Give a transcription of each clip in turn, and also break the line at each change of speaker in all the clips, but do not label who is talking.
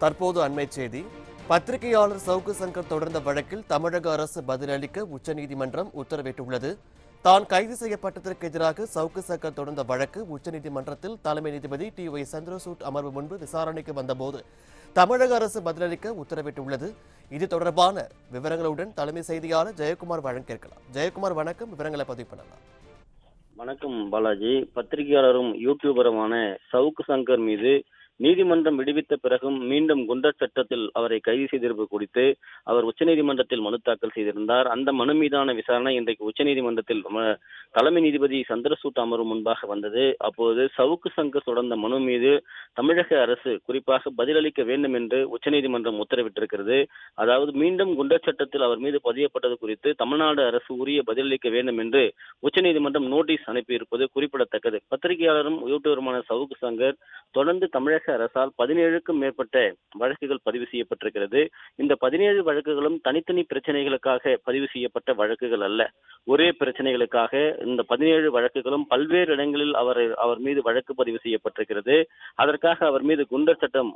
தற்போது அண்மைச் செய்தி. பத்திரிகையாளர் சவுக்கு சங்கர் தொடர்ந்த வழக்கில் தமிழக அரசு பதிலளிக்க உச்சநீதிமன்றம் உத்தரவிட்டுள்ளது. தான் கைது செய்யப்பட்டதற்கு எதிராக சவுக்கு சங்கர் தொடர்ந்த வழக்கு உச்சநீதிமன்றத்தில் தலைமை நீதிபதி TY சந்திரசூட் அமர்வு முன்பு விசாரணைக்கு வந்தபோது தமிழக அரசு பதிலளிக்க உத்தரவிட்டுள்ளது. இது தொடர்பான விவரங்களுடன் தலைமை செய்தியாளர் ஜெயக்குமார் வழங்க கேட்கலாம். ஜெயக்குமார், வணக்கம். விவரங்களை பதிவு பண்ணலாம்.
வணக்கம் பாலாஜி. பத்திரிகையாளரும் யூடியூபருமான சவுக்கு சங்கர் மீது நீதிமன்றம் விடுவித்த பிறகும் மீண்டும் குண்டர் சட்டத்தில் அவரை கைது செய்திருப்பது குறித்து அவர் உச்சநீதிமன்றத்தில் மனு தாக்கல் செய்திருந்தார். அந்த மனு மீதான விசாரணை இன்றைக்கு உச்சநீதிமன்றத்தில் தலைமை நீதிபதி சந்திரசூட் அமர்வு முன்பாக வந்தது. அப்போது சவுக்கு சங்கர் தொடர்ந்த மனு மீது தமிழக அரசு குறிப்பாக பதிலளிக்க வேண்டும் என்று உச்சநீதிமன்றம் உத்தரவிட்டிருக்கிறது. அதாவது மீண்டும் குண்டர் சட்டத்தில் அவர் மீது பதியப்பட்டது குறித்து தமிழ்நாடு அரசு உரிய பதிலளிக்க வேண்டும் என்று உச்சநீதிமன்றம் நோட்டீஸ் அனுப்பியிருப்பது குறிப்பிடத்தக்கது. பத்திரிகையாளரும் யூடியூபருமான சவுக்கு சங்கர் தொடர்ந்து தமிழக அரசால் 17க்கும் மேற்பட்ட வழக்குகள் பதிவு செய்யப்பட்டிருக்கிறது. இந்த 17 வழக்குகளும் தனித்தனி பிரச்சனைகளுக்காக பதிவு செய்யப்பட்ட வழக்குகள் அல்ல. ஒரே பிரச்சனைகளுக்காக இந்த 17 வழக்குகளும் பல்வேறு இடங்களில் அவர் மீது வழக்கு பதிவு செய்யப்பட்டிருக்கிறது. அதற்காக அவர் மீது குண்டர் சட்டம்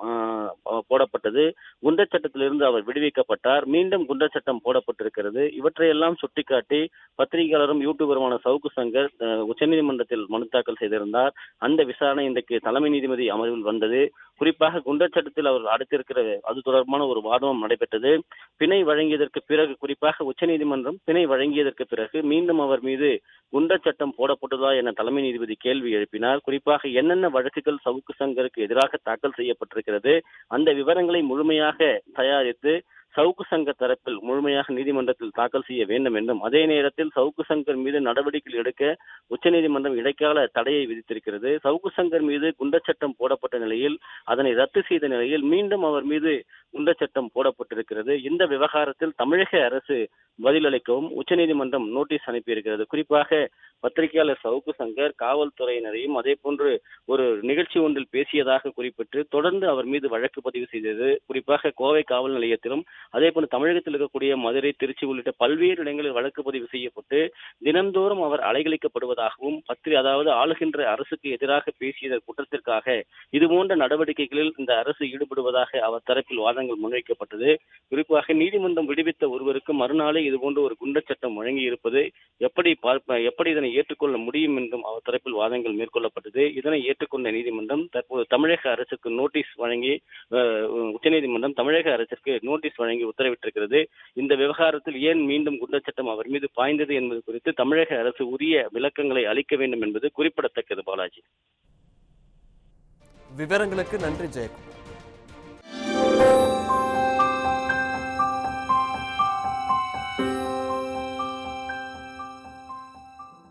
போடப்பட்டது. குண்டர் சட்டத்திலிருந்து அவர் விடுவிக்கப்பட்டார். மீண்டும் குண்டர் சட்டம் போடப்பட்டிருக்கிறது. இவற்றையெல்லாம் சுட்டிக்காட்டி பத்திரிகையாளரும் யூடியூபருமான சவுக்கு சங்கர் உச்சநீதிமன்றத்தில் மனு தாக்கல் செய்திருந்தார். அந்த விசாரணை இன்றைக்கு தலைமை நீதிபதி அமர்வில் வந்தது. குறிப்பாக குண்டர் சட்டத்தில் அவர் அடுத்திருக்கிற அது தொடர்பான ஒரு வாதமும் நடைபெற்றது. பிணை வழங்கியதற்கு பிறகு, குறிப்பாக உச்சநீதிமன்றம் பிணை வழங்கியதற்கு பிறகு மீண்டும் அவர் மீது குண்டர் சட்டம் போடப்பட்டதா என தலைமை நீதிபதி கேள்வி எழுப்பினார். குறிப்பாக என்னென்ன வழக்குகள் சவுக்கு சங்கருக்கு எதிராக தாக்கல் செய்யப்பட்டிருக்கிறது, அந்த விவரங்களை முழுமையாக தயாரித்து சவுக்கு சங்கர் தரப்பில் முழுமையாக நீதிமன்றத்தில் தாக்கல் செய்ய வேண்டும் என்றும், அதே நேரத்தில் சவுக்கு சங்கர் மீது நடவடிக்கை எடுக்க உச்சநீதிமன்றம் இடைக்கால தடையை விதித்திருக்கிறது. சவுக்கு சங்கர் மீது குண்டர் சட்டம் போடப்பட்ட நிலையில் அதனை ரத்து செய்த நிலையில் மீண்டும் அவர் மீது குண்டர் சட்டம் போடப்பட்டிருக்கிறது. இந்த விவகாரத்தில் தமிழக அரசு பதிலளிக்கவும் உச்சநீதிமன்றம் நோட்டீஸ் அனுப்பியிருக்கிறது. குறிப்பாக பத்திரிகையாளர் சவுக்கு சங்கர் காவல்துறையினரையும் அதே போன்று ஒரு நிகழ்ச்சி ஒன்றில் பேசியதாக குறிப்பிட்டு தொடர்ந்து அவர் மீது வழக்கு பதிவு செய்தது. குறிப்பாக கோவை காவல் நிலையத்திலும் அதே போன்று தமிழகத்தில் இருக்கக்கூடிய மதுரை, திருச்சி உள்ளிட்ட பல்வேறு இடங்களில் வழக்கு பதிவு செய்யப்பட்டு தினந்தோறும் அவர் அலைகழிக்கப்படுவதாகவும் அதாவது ஆளுகின்ற அரசுக்கு எதிராக பேசிய குற்றத்திற்காக இதுபோன்ற நடவடிக்கைகளில் இந்த அரசு ஈடுபடுவதாக அவர் தரப்பில் வாதங்கள் முன்வைக்கப்பட்டது. குறிப்பாக நீதிமன்றம் விடுவித்த ஒருவருக்கு மறுநாளே இதுபோன்ற ஒரு குண்டர் சட்டம் வழங்கி இருப்பது எப்படி இதனை ஏற்றுக்கொள்ள முடியும் என்றும் அவர் தரப்பில் வாதங்கள் மேற்கொள்ளப்பட்டது. இதனை ஏற்றுக்கொண்ட நீதிமன்றம் தற்போது தமிழக அரசுக்கு நோட்டீஸ் வழங்கி உச்சநீதிமன்றம் தமிழக அரசிற்கு நோட்டீஸ் வழங்கி உத்தரவிட்டிருக்கிறது. இந்த விவகாரத்தில் ஏன் மீண்டும் குண்டர் சட்டம் அவர் மீது பாய்ந்தது என்பது குறித்து தமிழக அரசு உரிய விளக்கங்களை அளிக்க வேண்டும் என்பது குறிப்பிடத்தக்கது. பாலாஜி,
விவரங்களுக்கு நன்றி ஜெயக்குமார்.